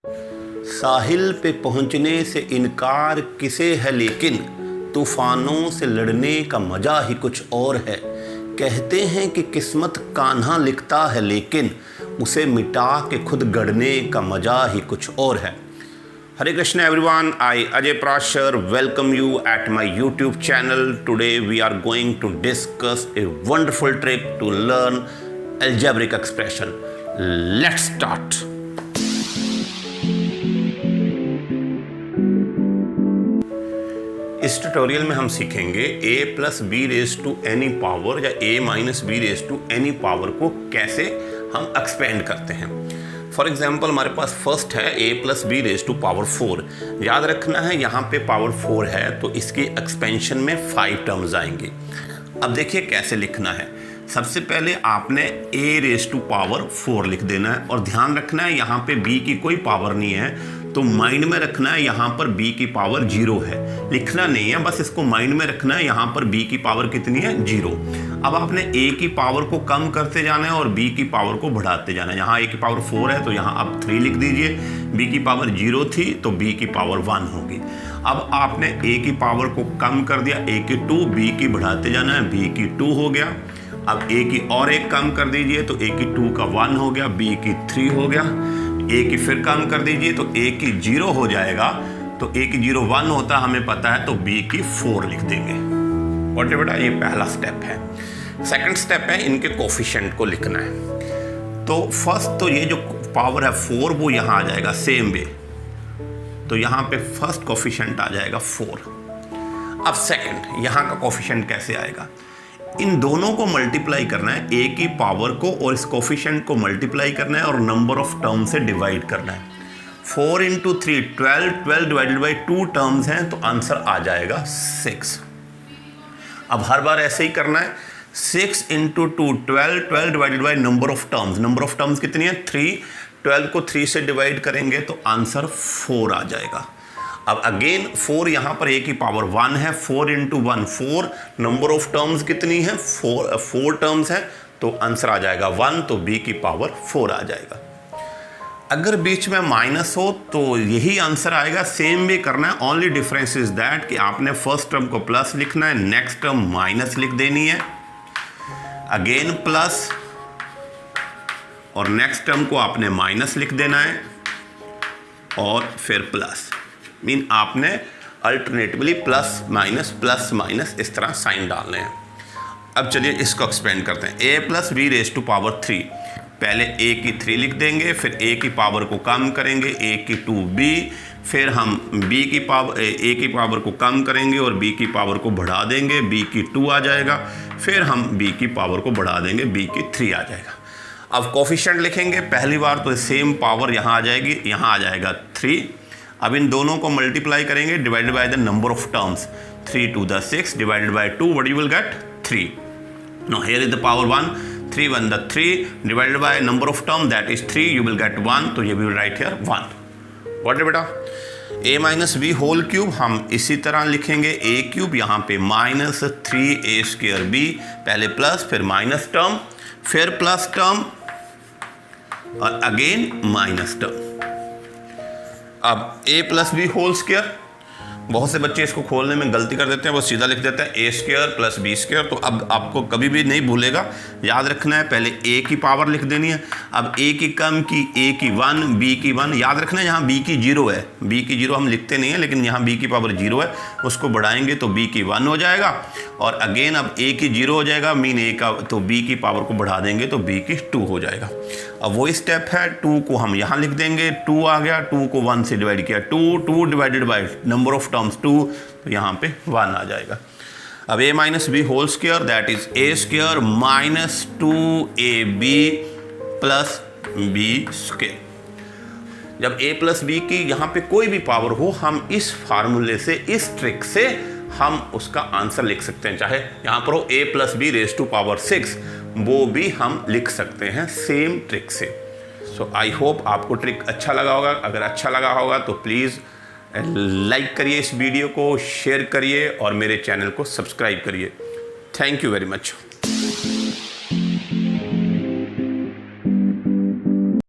साहिल पे पहुंचने से इनकार किसे है, लेकिन तूफानों से लड़ने का मजा ही कुछ और है। कहते हैं कि किस्मत कान्हा लिखता है, लेकिन उसे मिटा के खुद गढ़ने का मजा ही कुछ और है। Hare Krishna everyone, I Ajay Prashar welcome you at my YouTube channel. Today we are going to discuss a wonderful trick to learn algebraic expression. Let's start. इस ट्यूटोरियल में हम सीखेंगे a plus b raise to any power या a minus b raise to any power को कैसे हम expand करते हैं। फॉर एग्जाम्पल हमारे पास फर्स्ट है a plus b raise to power 4। याद रखना है यहाँ पे पावर 4 है तो इसकी एक्सपेंशन में 5 टर्म्स आएंगी। अब देखिए कैसे लिखना है। सबसे पहले आपने a रेज टू पावर 4 लिख देना है और ध्यान रखना है यहाँ पे b की कोई पावर नहीं है, तो माइंड में रखना है यहाँ पर b की पावर 0 है। लिखना नहीं है, बस इसको माइंड में रखना है यहाँ पर b की पावर कितनी है, 0। अब आपने a की पावर को कम करते जाना है और b की पावर को बढ़ाते जाना है। यहाँ a की पावर 4 है तो यहाँ आप 3 लिख दीजिए। b की पावर 0 थी तो b की पावर 1 होगी। अब आपने a की पावर को कम कर दिया, a की 2, b की बढ़ाते जाना है, b की 2 हो गया। अब a की और एक कम कर दीजिए तो a की 2 का 1 हो गया, b की 3 हो गया। a की फिर कम कर दीजिए तो a की 0 हो जाएगा, तो a की 0 1 होता हमें पता है, तो b की 4 लिख देंगे। और बेटा ये पहला स्टेप है। सेकंड स्टेप है इनके कोफिशिएंट को लिखना है। तो फर्स्ट तो ये जो पावर है 4 वो यहाँ आ जाएगा सेम वे, तो यहाँ पे फर्स्ट कोफिशिएंट आ जाएगा 4। अब सेकंड यहाँ का कोफिशिएंट कैसे आएगा, इन दोनों को मल्टीप्लाई करना है, a की पावर को और इस कोफिशिएंट को मल्टीप्लाई करना है और नंबर ऑफ टर्म से डिवाइड करना है। 4 इंटू 3 12 डिवाइडेड बाई 2 टर्म्स हैं तो आंसर आ जाएगा 6। अब हर बार ऐसे ही करना है। 6 into 2 12 divided by number of terms. Number of terms कितनी है, 3। 12 को 3 से डिवाइड करेंगे तो आंसर 4 आ जाएगा। अब अगेन 4 यहाँ पर a की पावर 1 है, 4 इंटू 1 4। नंबर ऑफ टर्म्स कितनी है, 4 टर्म्स है तो आंसर आ जाएगा 1, तो b की पावर 4 आ जाएगा। अगर बीच में माइनस हो तो यही आंसर आएगा, सेम वे करना है। ओनली डिफरेंस इज दैट कि आपने फर्स्ट टर्म को प्लस लिखना है, नेक्स्ट टर्म माइनस लिख देनी है, अगेन प्लस और नेक्स्ट टर्म को आपने माइनस लिख देना है और फिर प्लस। मीन आपने अल्टरनेटिवली प्लस माइनस इस तरह साइन डालने हैं। अब चलिए इसको एक्सपेंड करते हैं। a plus b raise to power 3। पहले a की 3 लिख देंगे, फिर a की पावर को कम करेंगे, a की 2b, फिर हम b की पावर a की पावर को कम करेंगे और b की पावर को बढ़ा देंगे, b की 2 आ जाएगा, फिर हम b की पावर को बढ़ा देंगे, b की 3 आ जाएगा। अब कोफिशिएंट लिखेंगे, पहली बार तो सेम पावर यहाँ आ जाएगी, यहाँ आ जाएगा 3। अब इन दोनों को मल्टीप्लाई करेंगे divided by the number of terms, 3 to the 6 divided by 2, what you will get, 3। Now here is the power 1, 3 1 the 3 divided by number of term that is 3, you will get 1, तो ये we will write here 1। What है बेटा, a minus b whole cube हम इसी तरह लिखेंगे, a cube यहाँ पे माइनस 3a स्क्वायर b, पहले प्लस फिर माइनस टर्म फिर प्लस टर्म और अगेन माइनस टर्म। अब a plus b whole square, बहुत से बच्चे इसको खोलने में गलती कर देते हैं, वो सीधा लिख देते हैं a square plus b square. तो अब आपको कभी भी नहीं भूलेगा, याद रखना है पहले a की पावर लिख देनी है। अब a की कम की, a की 1, b की 1, याद रखना है यहाँ b की 0 है, b की 0 हम लिखते नहीं है लेकिन यहाँ b की पावर 0 है, उसको बढ़ाएंगे तो b की 1 हो जाएगा और अगेन अब a की 0 हो जाएगा, मीन a का, तो b की पावर को बढ़ा देंगे तो b की 2 हो जाएगा। अब वही स्टेप है, 2 को हम यहाँ लिख देंगे, 2 आ गया, 2 को 1 से डिवाइड किया, 2 divided by number of terms 2, तो यहाँ पे 1 आ जाएगा। अब a minus b whole square that is a square minus 2ab plus b square. जब a प्लस बी की यहाँ पे कोई भी पावर हो, हम इस फार्मूले से, इस ट्रिक से हम उसका आंसर लिख सकते हैं। चाहे यहाँ पर हो a plus b raise to power 6, वो भी हम लिख सकते हैं सेम ट्रिक से। सो आई होप आपको ट्रिक अच्छा लगा होगा। अगर अच्छा लगा होगा तो प्लीज़ लाइक करिए इस वीडियो को, शेयर करिए और मेरे चैनल को सब्सक्राइब करिए। Thank you very much.